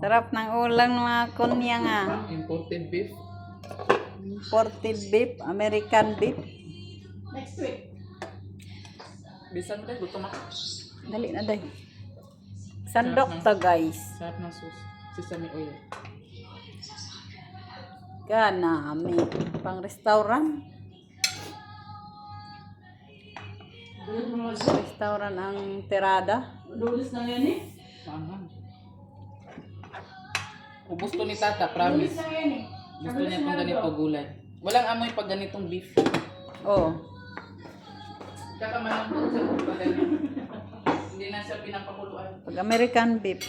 Sarap ng ulam ng mga kunya nga. Imported beef. Imported beef, American beef. Next week. Bisan tayo, gutom ako. Dali na day. Sandok to guys. Sarap ng sesame oil. Gana, may pang restaurant. Restaurant ang Terada. Lulis na yan eh. Maanghang. Ubus to ni Tata, promise. Lulis na yan eh. Gusto niya itong ganito gulay. Walang amoy pag ganitong beef. Oh. Tsaka malambot sa pag ganyan. Hindi na siya pinapakuluan. Pag American beef.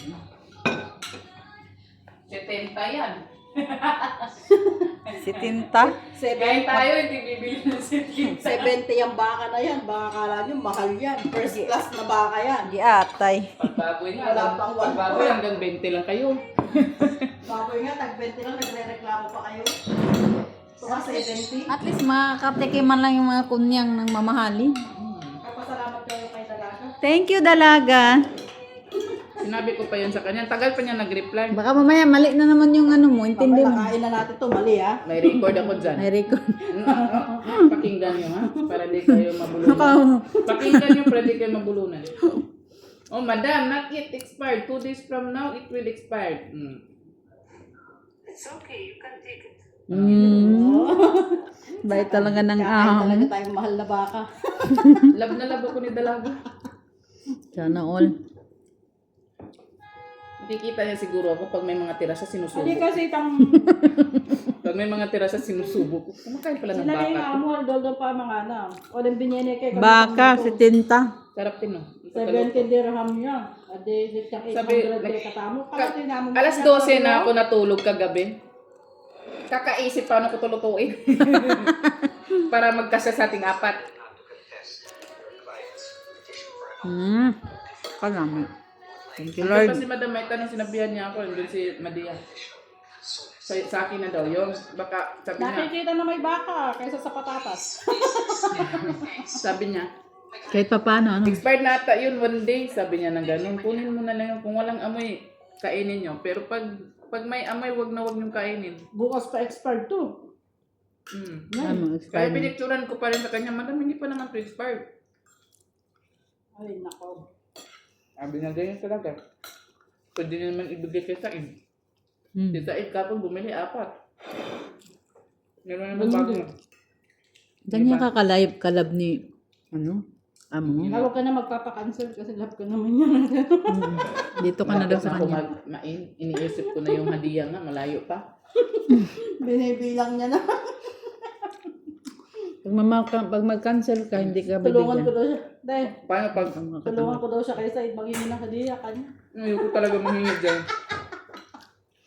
70 yan. Si Tinta. Kahit tayo, hindi bibili ng 70. 70 yung baka na yan. Baka kala nyo, mahal yan. First class na baka yan. Giatay. Pagbaboy nga, Wala pang one pagbaboy point. hanggang 20 lang kayo. Baboy nga, tag-20 lang, nagre-reklamo pa kayo. Ito ka 70. At least makakatikiman lang yung mga kunyang ng mamahalin. Kapasalamat kayo kay Dalaga. Thank you, Dalaga. Sinabi ko pa yun sa kanya. Tagal pa niya nag-reply. Baka mamaya mali na naman yung ano mo. Intindi mo. Nakain na natin to mali ha. May record ako dyan. May record. Pakinggan nyo ha. Para di kayo mabulunan. Ako. Pakinggan nyo para di kayo mabulunan. Oh, madam, not yet expired. 2 days from now, it will expire. It's okay, you can take it. Bait talaga ng Kain talaga aham. tayong mahal na baka. Love na love ako ni Dalaga. Sana all. Nakikita niya siguro ako pag may mga tira siya sinusubo. Hindi kasi itang Pag may mga tira siya sinusubo ko. Kumakain pala ng sila yung baka. amo, doldo pa mga ano. O din binyene kay Baka, si Tinta. Sarap din no. 70 dirham niya. Ade, siyang Sabi, 800 kay katamo. Pagdating namin. Alas 12 na ako natulog kagabi. Kakaisip paano ko tulutuin. Para magkasya sa ating apat. Kalami. Thank you, Lord. Lord. Kasi Madam may tanong sinabihan niya ako. Doon si Madia. Sa akin na daw yun. Baka sabi niya. Nakikita na may baka kaysa sa patatas. Sabi niya. Kahit pa paano, ano? Expired na ata yun one day. Sabi niya ng ganun. Kunin mo na lang yun. Kung walang amoy, kainin niyo. Pero pag may amoy, wag na wag niyong kainin. Bukas pa expired to. Ano, Kaya expired na. pinicturan ko pa rin sa kanya, Madam, hindi pa naman to expired. Ay, nako. Sabi niya ganyan talaga. Pwede niya naman ibigay kay Said. Si Said kapag bumili 4. Meron naman bago. Diyan niya kalab ni, ano? Amo. Huwag ka na magpapakancel kasi love ka naman yan. Dito ka na daw sa Ako kanya. iniisip ko na yung hadiah nga, malayo pa. Binibilang niya na. Pag mag-cancel ka, hindi ka Tulungan ko bibigyan. daw siya. Dahil, Paano pag tulungan ko daw siya kay Said maghingi ng hadiah kanya. ayoko talaga mahingi dyan?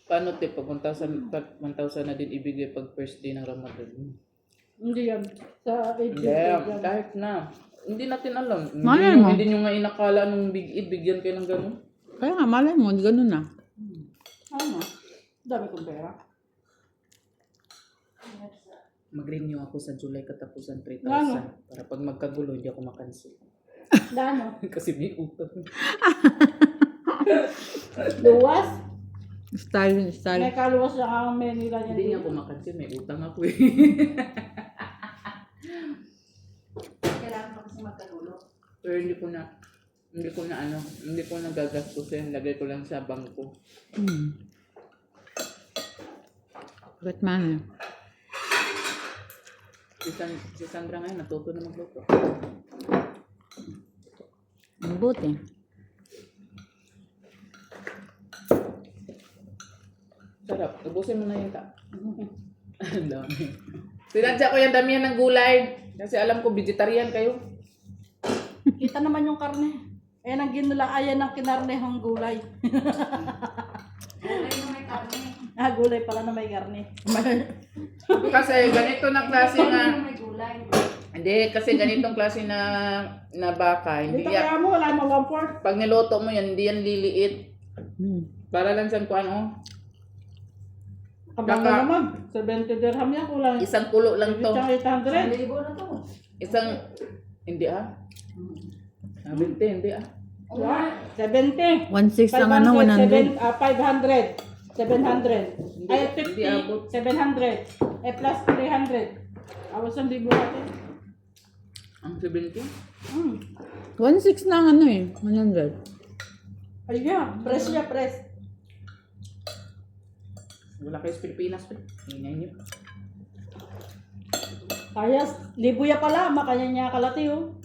Paano tip pag 1,000 na din ibigay pag first day ng Ramadan? Hindi yan. Sa Hindi, AJ. kahit na. Hindi natin alam. Malay mo. Hindi nyo nga inakala nung big it, bigyan kayo ng gano'n. Kaya nga, malay mo, ganun na. Ano? Dami kong pera. Mag-renew ako sa July katapusan 3,000. Ano? Para pag magkagulo, hindi ako makancel. Dano? Kasi may utang. Luwas? Style. May kaluwas lang ang Manila niya. Hindi niya ako makancel, may utang ako eh. Kailangan mo kasi magkagulo. Pero hindi ko na gagastusin. Lagay ko lang sa bangko. Bakit man? Si Sandra ngayon, natuto na magluto. Ang buti. Sarap. Ubusin mo na yung Ang dami. Sinadya ko yung damihan ng gulay. Kasi alam ko, vegetarian kayo. Kita naman yung karne. Ayan ang ginulaayan ng kinarnehang gulay. Gulay na may karne. Gulay pala na may karne. Kasi ganito na klase Gulay na... na may gulay. Hindi, kasi ganitong klase na baka. Hindi Dito yan, kaya mo, wala mo 1/4. pag niloto mo yan, hindi yan liliit. Para lang saan ko ano. Kabang na naman. 70 dirham yan, kulang. Isang kulo lang to. Isang 800. Libo na to. Isang... Hindi ah. 20, hindi ah. 70. 1.6 ang ano, 100. 500. 700. Ay, Hindi abot. 50. 700. Eh, plus 300. Awas ang libo natin. Ang 70? 1.6 na ang ano eh, 100. Ayun, press niya, press. Wala kayo sa Pilipinas pa. Ingay niyo. Kaya, libo ya pala, makanya niya kalati oh.